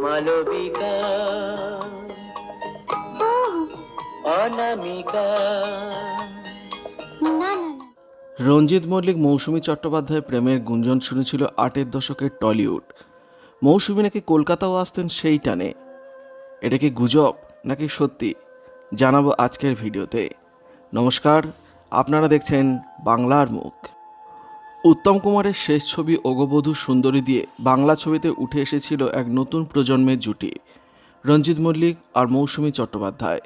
মালবিকা অনামিকা। রঞ্জিত মল্লিক মৌসুমী চট্টোপাধ্যায়ের প্রেমের গুঞ্জন শুনেছিল 8-এর দশকের টলিউড। মৌসুমী নাকি কলকাতাও আসতেন সেই টানে। এটা কি গুজব নাকি সত্যি, জানাবো আজকের ভিডিওতে। নমস্কার, আপনারা দেখছেন বাংলার মুখ। উত্তম কুমারের শেষ ছবি অগবধূ সুন্দরী দিয়ে বাংলা ছবিতে উঠে এসেছিল এক নতুন প্রজন্মের জুটি, রঞ্জিত মল্লিক আর মৌসুমী চট্টোপাধ্যায়।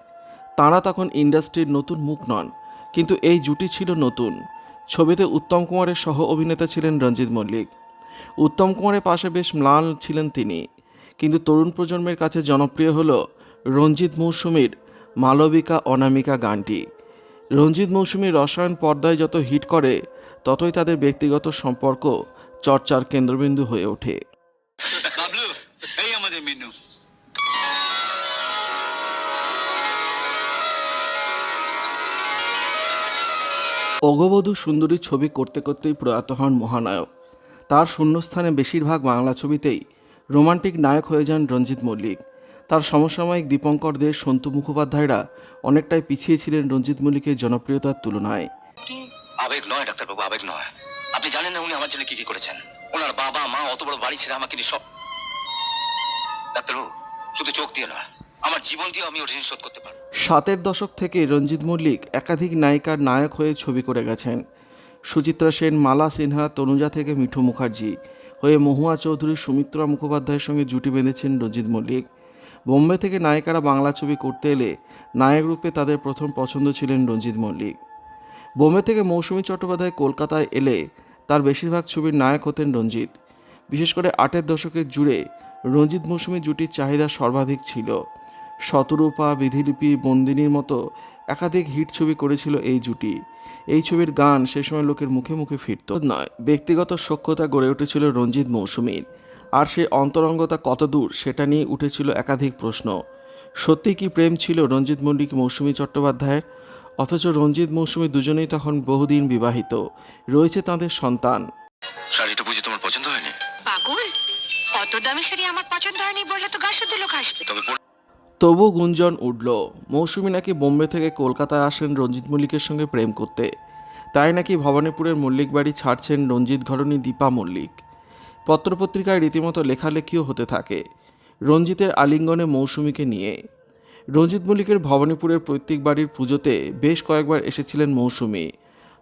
তাঁরা তখন ইন্ডাস্ট্রির নতুন মুখ নন, কিন্তু এই জুটি ছিল নতুন। ছবিতে উত্তম কুমারের সহ অভিনেতা ছিলেন রঞ্জিত মল্লিক। উত্তম কুমারের পাশে বেশ ম্লান ছিলেন তিনি, কিন্তু তরুণ প্রজন্মের কাছে জনপ্রিয় হল রঞ্জিত মৌসুমীর মালবিকা অনামিকা গানটি। রঞ্জিত মৌসুমীর রসায়ন পর্দায় যত হিট করে, ততই তাদের ব্যক্তিগত সম্পর্ক চর্চার কেন্দ্রবিন্দু হয়ে ওঠে। বাবলু, এই আমাদের মেনু। অগবধূ সুন্দরী ছবি করতে করতেই প্রয়াত হন মহানায়ক। তার শূন্যস্থানে বেশিরভাগ বাংলা ছবিতেই রোমান্টিক নায়ক হয়ে যান রঞ্জিত মল্লিক। তার সমসাময়িক দীপঙ্কর দে, সন্তু মুখোপাধ্যায়রা অনেকটাই পিছিয়ে ছিলেন রঞ্জিত মল্লিকের জনপ্রিয়তার তুলনায়। আবেগ নয় ডাক্তারবাবু, আবেগ নয়। আপনি জানেন না উনি আমার জন্য কি কি করেছেন। ওনার বাবা মা অত বড় বাড়ি ছেড়ে আমাকে নিয়ে সব। ডাক্তারবাবু, শুধু চোখ দিয়ে নয়, আমার জীবন দিয়ে আমি ওর ঋণ শোধ করতে পারবো। 7-এর দশক থেকে রঞ্জিত মল্লিক একাধিক নায়িকার নায়ক হয়ে ছবি করে গেছেন। সুচিত্রা সেন, মালা সিনহা, তনুজা থেকে মিঠু মুখার্জি হয়ে মহুয়া চৌধুরী, সুমিত্রা মুখোপাধ্যায়ের সঙ্গে জুটি বেঁধেছেন রঞ্জিত মল্লিক। বোম্বে থেকে নায়িকারা বাংলা ছবি করতে এলে নায়ক রূপে তাদের প্রথম পছন্দ ছিলেন রঞ্জিত মল্লিক। বোম্বে থেকে মৌসুমী চট্টোপাধ্যায় কলকাতায় এলে তার বেশিরভাগ ছবির নায়ক হতেন রঞ্জিত। বিশেষ করে 8-এর দশকের জুড়ে রঞ্জিত মৌসুমী জুটির চাহিদা সর্বাধিক ছিল। শতরূপা, বিধিলিপি, বন্দিনীর মতো একাধিক হিট ছবি করেছিল এই জুটি। এই ছবির গান সে সময় লোকের মুখে মুখে ফিরত নয়, ব্যক্তিগত সখ্যতা গড়ে উঠেছিল রঞ্জিত মৌসুমীর। আর সেই অন্তরঙ্গতা কতদূর সেটা নিয়ে উঠেছিল একাধিক প্রশ্ন। সত্যি কি প্রেম ছিল রঞ্জিত মল্লিক মৌসুমী চট্টোপাধ্যায়ের? অথচ রঞ্জিত মৌসুমী দুজনেই তখন বহুদিন বিবাহিত, রয়েছে তাদের সন্তান। শাড়িটা বুঝি তোমার পছন্দ হয়নি? পাগল, অত দামি শাড়ি আমার পছন্দ হয়নি বললে তো গাছের দুলো খাসবে। তবু গুঞ্জন উঠল মৌসুমী নাকি বোম্বে থেকে কলকাতায় আসেন রঞ্জিত মল্লিকের সঙ্গে প্রেম করতে। তাই নাকি ভবানীপুরের মল্লিক বাড়ি ছাড়ছেন রঞ্জিত ঘরণী দীপা মল্লিক। পত্রপত্রিকায় রীতিমতো লেখালেখিও হতে থাকে রঞ্জিতের আলিঙ্গনে মৌসুমীকে নিয়ে। রঞ্জিত মল্লিকের ভবানীপুরের পৈতৃক বাড়ির পুজোতে বেশ কয়েকবার এসেছিলেন মৌসুমী।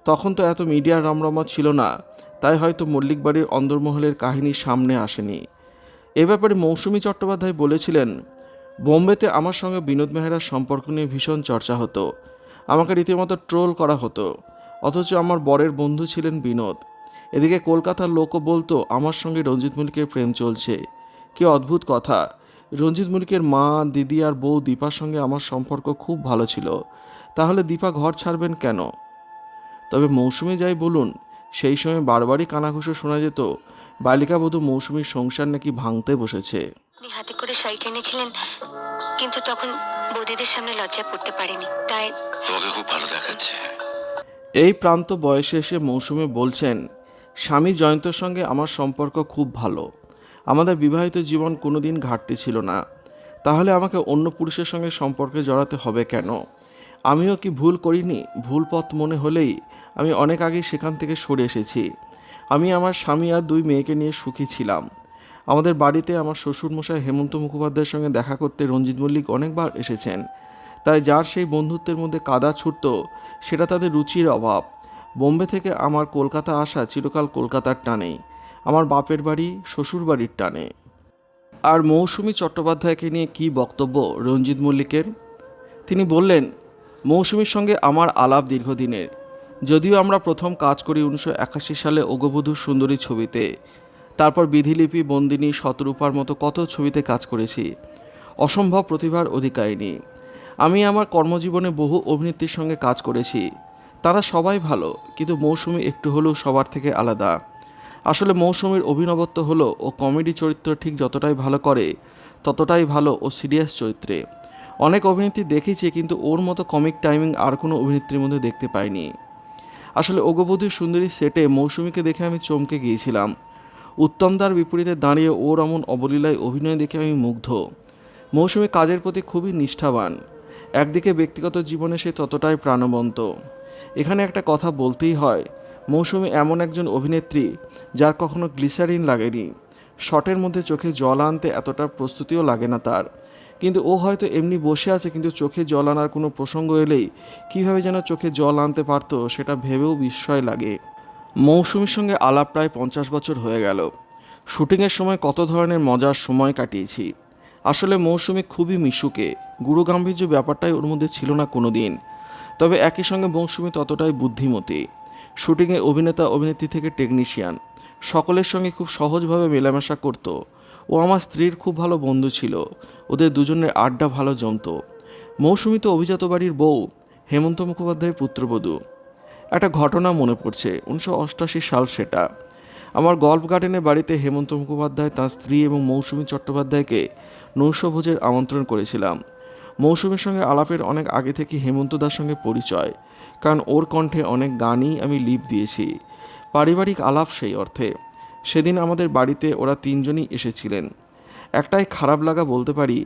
তখন তো এত মিডিয়ার রমরমা ছিল না, তাই হয়তো মল্লিক বাড়ির অন্দরমহলের কাহিনী সামনে আসেনি। এ ব্যাপারে মৌসুমী চট্টোপাধ্যায় বলেছিলেন, বোম্বেতে আমার সঙ্গে বিনোদ মেহরার সম্পর্ক নিয়ে ভীষণ চর্চা হতো। আমাকে রীতিমতো ট্রোল করা হতো, অথচ আমার বরের বন্ধু ছিলেন বিনোদ। এদিকে কলকাতার লোকও বলতো আমার সঙ্গে রঞ্জিত মল্লিকের প্রেম চলছে। কি অদ্ভুত কথা! রঞ্জিত মল্লিকের মা, দিদি আর বউ দীপার সঙ্গে আমার সম্পর্ক খুব ভালো ছিল, তাহলে দীপা ঘর ছাড়বেন কেন? তবে মৌসুমী যাই বলুন, সেই সময় বারবারই কানাঘুষো শোনা যেত বালিকাবধূ মৌসুমীর সংসার নাকি ভাঙতে বসেছে। হাতে করে শাড়ি টেনেছিলেন, কিন্তু তখন বৌদিদের সামনে লজ্জা করতে পারেনি, তাই তোমাকে খুব ভালো দেখাচ্ছে। এই প্রান্ত বয়সে এসে মৌসুমী বলছেন, স্বামী জয়ন্তর সঙ্গে আমার সম্পর্ক খুব ভালো। আমাদের বিবাহিত জীবন কোনোদিন ঘাটতি ছিল না, তাহলে আমাকে অন্য পুরুষের সঙ্গে সম্পর্কে জড়াতে হবে কেন? আমিও কি ভুল করিনি? ভুল পথ মনে হলেই আমি অনেক আগেই সেখান থেকে সরে এসেছি। আমি আমার স্বামী আর 2 মেয়েকে নিয়ে সুখী ছিলাম। আমাদের বাড়িতে আমার শ্বশুরমশাই হেমন্ত মুখোপাধ্যায়ের সঙ্গে দেখা করতে রঞ্জিত মল্লিক অনেকবার এসেছেন। তাই যার সেই বন্ধুত্বের মধ্যে কাদা ছুটত, সেটা তাদের রুচির অভাব। বোম্বে থেকে আমার কলকাতা আসা চিরকাল কলকাতার টানেই, আমার বাপের বাড়ি, শ্বশুর বাড়ির টানে। আর মৌসুমী চট্টোপাধ্যায়কে নিয়ে কী বক্তব্য রঞ্জিত মল্লিকের? তিনি বললেন, মৌসুমীর সঙ্গে আমার আলাপ দীর্ঘদিনের। যদিও আমরা প্রথম কাজ করি 1981 সালে অগবধূ সুন্দরী ছবিতে। তারপর বিধিলিপি, বন্দিনী, শতরূপার মতো কত ছবিতে কাজ করেছি। অসম্ভব প্রতিভার অধিকারিণী। আমি আমার কর্মজীবনে বহু অভিনেত্রীর সঙ্গে কাজ করেছি, তারা সবাই ভালো, কিন্তু মৌসুমী একটু হলেও সবার থেকে আলাদা। আসলে মৌসুমীর অভিনবত্ব হলো ও কমেডি চরিত্র ঠিক যতটাই ভালো করে, ততটাই ভালো ও সিরিয়াস চরিত্রে। অনেক অভিনেত্রী দেখেছি, কিন্তু ওর মতো কমিক টাইমিং আর কোনো অভিনেত্রীর মধ্যে দেখতে পাইনি। আসলে অগবধূ সুন্দরী সেটে মৌসুমীকে দেখে আমি চমকে গিয়েছিলাম। উত্তমদার বিপরীতে দাঁড়িয়ে ওর এমন অবলীলায় অভিনয় দেখে আমি মুগ্ধ। মৌসুমী কাজের প্রতি খুবই নিষ্ঠাবান। একদিকে ব্যক্তিগত জীবনে সে ততটাই প্রাণবন্ত। এখানে একটা কথা বলতেই হয়, মৌসুমী এমন একজন অভিনেত্রী যার কখনো গ্লিসারিন লাগেনি। শটের মধ্যে চোখে জল আনতে এতটা প্রস্তুতিও লাগে না তার। কিন্তু ও হয়তো এমনি বসে আছে, কিন্তু চোখে জল আনার কোনো প্রসঙ্গ এলেই কীভাবে যেন চোখে জল আনতে পারতো সেটা ভেবেও বিস্ময় লাগে। মৌসুমীর সঙ্গে আলাপ প্রায় 50 বছর হয়ে গেল। শুটিংয়ের সময় কত ধরনের মজার সময় কাটিয়েছি। আসলে মৌসুমী খুবই মিশুকে, গুরুগাম্ভীর্য ব্যাপারটাই ওর মধ্যে ছিল না কোনো দিন। তবে একই সঙ্গে মৌসুমী ততটাই বুদ্ধিমতী। শুটিংয়ে অভিনেতা অভিনেত্রী থেকে টেকনিশিয়ান সকলের সঙ্গে খুব সহজভাবে মেলামেশা করত। ও আমার স্ত্রীর খুব ভালো বন্ধু ছিল, ওদের দুজনের আড্ডা ভালো জমতো। মৌসুমী তো অভিজাত বাড়ির বউ, হেমন্ত মুখোপাধ্যায়ের পুত্রবধূ। একটা ঘটনা মনে পড়ছে, 1988 সাল সেটা। আমার গল্ফ গার্ডেনে বাড়িতে হেমন্ত মুখোপাধ্যায় তাঁর স্ত্রী এবং মৌসুমী চট্টোপাধ্যায়কে নৈশভোজের আমন্ত্রণ করেছিলাম। মৌসুমীর সঙ্গে আলাপের অনেক আগে থেকে হেমন্তদার সঙ্গে পরিচয়, কারণ ওর কণ্ঠে অনেক গানই আমি লিপ দিয়েছি। পারিবারিক আলাপ সেই অর্থে। সেদিন আমাদের বাড়িতে ওরা তিনজনই এসেছিলেন। একটাই খারাপ লাগা বলতে পারি,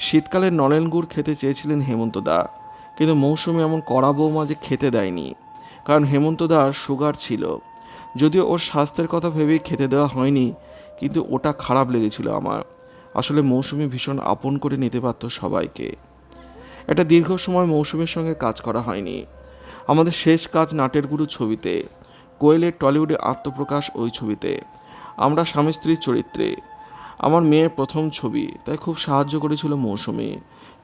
শীতকালে নলেন গুড় খেতে চেয়েছিলেন হেমন্তদা, কিন্তু মৌসুমী এমন কড়া বৌমা যে খেতে দেয়নি, কারণ হেমন্তদার সুগার ছিল। যদিও ওর স্বাস্থ্যের কথা ভেবেই খেতে দেওয়া হয়নি, কিন্তু ওটা খারাপ লেগেছিল আমার। আসলে মৌসুমী ভীষণ আপন করে নিতে পারত সবাইকে। একটা দীর্ঘ সময় মৌসুমীর সঙ্গে কাজ করা হয়নি। আমাদের শেষ কাজ নাটের গুরু ছবিতে, কোয়েলের টলিউডে আত্মপ্রকাশ ওই ছবিতে। আমরা স্বামী স্ত্রীর চরিত্রে। আমার মেয়ের প্রথম ছবি, তাই খুব সাহায্য করেছিল মৌসুমী।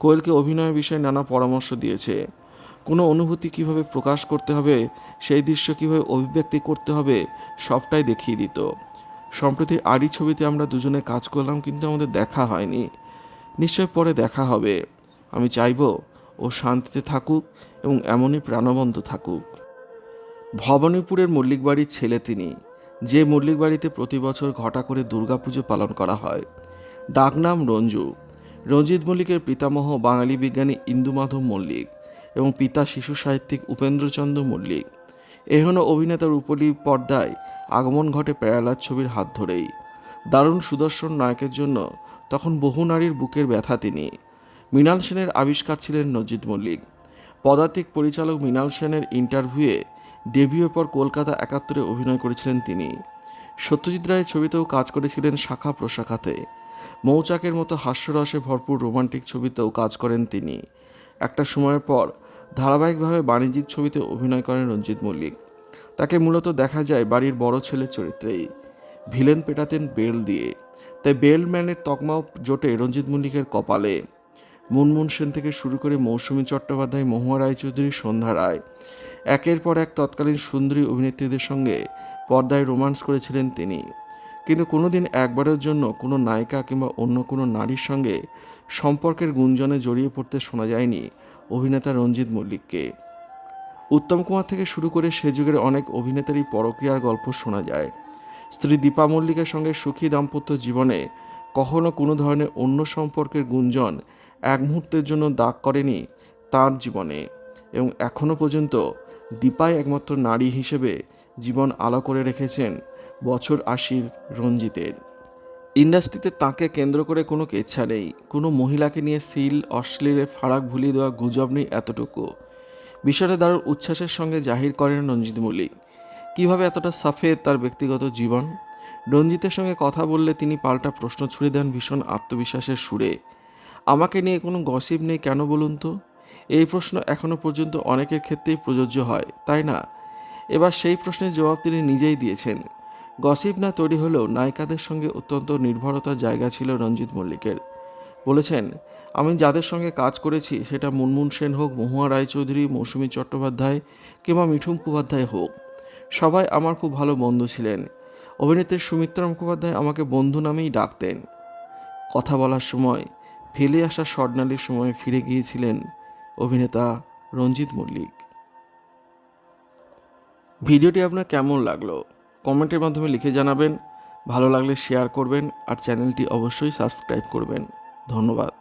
কোয়েলকে অভিনয়ের বিষয়ে নানা পরামর্শ দিয়েছে। কোনো অনুভূতি কিভাবে প্রকাশ করতে হবে, সেই দৃশ্য কীভাবে অভিব্যক্তি করতে হবে, সবটাই দেখিয়ে দিত। সম্প্রতি আড়ি ছবিতে আমরা দুজনে কাজ করলাম, কিন্তু আমাদের দেখা হয়নি। নিশ্চয় পরে দেখা হবে। আমি চাইব ও শান্তিতে থাকুক এবং এমনই প্রাণবন্ত থাকুক। ভবানীপুরের মল্লিক বাড়ির ছেলে তিনি, যে মল্লিক বাড়িতে প্রতি বছর ঘটা করে দুর্গাপুজো পালন করা হয়। ডাকনাম রঞ্জু। রঞ্জিত মল্লিকের পিতামহ বাঙালি বিজ্ঞানী ইন্দুমাধব মল্লিক এবং পিতা শিশু সাহিত্যিক উপেন্দ্রচন্দ্র মল্লিক। এখনও অভিনেতার রূপলী পর্দায় আগমন ঘটে প্যারালার ছবির হাত ধরেই। দারুণ সুদর্শন নায়কের জন্য তখন বহু নারীর বুকের ব্যথা তিনি। মৃণাল সেনের আবিষ্কার ছিলেন রঞ্জিত মল্লিক। পদাতিক পরিচালক মৃণাল সেনের ইন্টারভিউয়ে ডেবিউয়ের পর কলকাতা 71-এ অভিনয় করেছিলেন তিনি। সত্যজিৎ রায়ের ছবিতেও কাজ করেছিলেন শাখা প্রশাখাতে। মৌচাকের মতো হাস্যরসে ভরপুর রোমান্টিক ছবিতেও কাজ করেন তিনি। একটা সময়ের পর ধারাবাহিকভাবে বাণিজ্যিক ছবিতে অভিনয় করেন রঞ্জিত মল্লিক। তাকে মূলত দেখা যায় বাড়ির বড় ছেলের চরিত্রেই। ভিলেন পেটাতেন বেল দিয়ে, তাই বেলম্যানের তকমাও জোটে রঞ্জিত মল্লিকের কপালে। মুনমুন সেন থেকে শুরু করে মৌসুমী চট্টোপাধ্যায়, মহুয়া রায়চৌধুরী, সন্ধ্যা রায়, একের পর এক তৎকালীন সুন্দরী অভিনেত্রীদের সঙ্গে পর্দায় রোমান্স করেছিলেন তিনি। কিন্তু কোনোদিন একবারের জন্য কোনো নায়িকা কিংবা অন্য কোনো নারীর সঙ্গে সম্পর্কের গুঞ্জনে জড়িয়ে পড়তে শোনা যায়নি অভিনেতা রঞ্জিত মল্লিককে। উত্তম কুমার থেকে শুরু করে সে যুগের অনেক অভিনেতারই পরকীয়ার গল্প শোনা যায়। স্ত্রী দীপা মল্লিকের সঙ্গে সুখী দাম্পত্য জীবনে কখনো কোনো ধরনের অন্য সম্পর্কের গুঞ্জন এক মুহূর্তের জন্য দাগ করেনি তার জীবনে, এবং এখনও পর্যন্ত দীপাই একমাত্র নারী হিসেবে জীবন আলো করে রেখেছেন বছর 80 রঞ্জিতের। ইন্ডাস্ট্রিতে তাকে কেন্দ্র করে কোনো কেচ্ছা নেই, কোনো মহিলাকে নিয়ে সিল অশ্লীলে ফারাক ভুলিয়ে দেওয়া গুজব নেই, এতটুকু। বিষয়টা দারুণ উচ্ছ্বাসের সঙ্গে জাহির করেন রঞ্জিত মল্লিক। কীভাবে এতটা সাফেদ তার ব্যক্তিগত জীবন। রঞ্জিতের সঙ্গে কথা বললে তিনি পাল্টা প্রশ্ন ছুড়ে দেন ভীষণ আত্মবিশ্বাসের সুরে। আমাকে নিয়ে কোনো গসিপ নেই কেন বলুন তো? এই প্রশ্ন এখনও পর্যন্ত অনেকের ক্ষেত্রেই প্রযোজ্য হয়, তাই না? এবার সেই প্রশ্নের জবাব তিনি নিজেই দিয়েছেন। গসিপ না তৈরি হলেও নায়িকাদের সঙ্গে অত্যন্ত নির্ভরতার জায়গা ছিল রঞ্জিত মল্লিকের। বলেছেন, আমি যাদের সঙ্গে কাজ করেছি সেটা মুনমুন সেন হোক, মহুয়া রায়চৌধুরী, মৌসুমী চট্টোপাধ্যায় কিংবা মিঠু মুখোপাধ্যায় হোক, সবাই আমার খুব ভালো বন্ধু ছিলেন। অভিনেত্রী সুমিত্রা মুখোপাধ্যায় আমাকে বন্ধু নামেই ডাকতেন। কথা বলার সময় ফেলে আসা স্বর্ণালীর সময় ফিরে গিয়েছিলেন অভিনেতা রঞ্জিত মল্লিক। ভিডিওটি আপনার কেমন লাগলো কমেন্টের মাধ্যমে লিখে জানাবেন। ভালো লাগলে শেয়ার করবেন আর চ্যানেলটি অবশ্যই সাবস্ক্রাইব করবেন। ধন্যবাদ।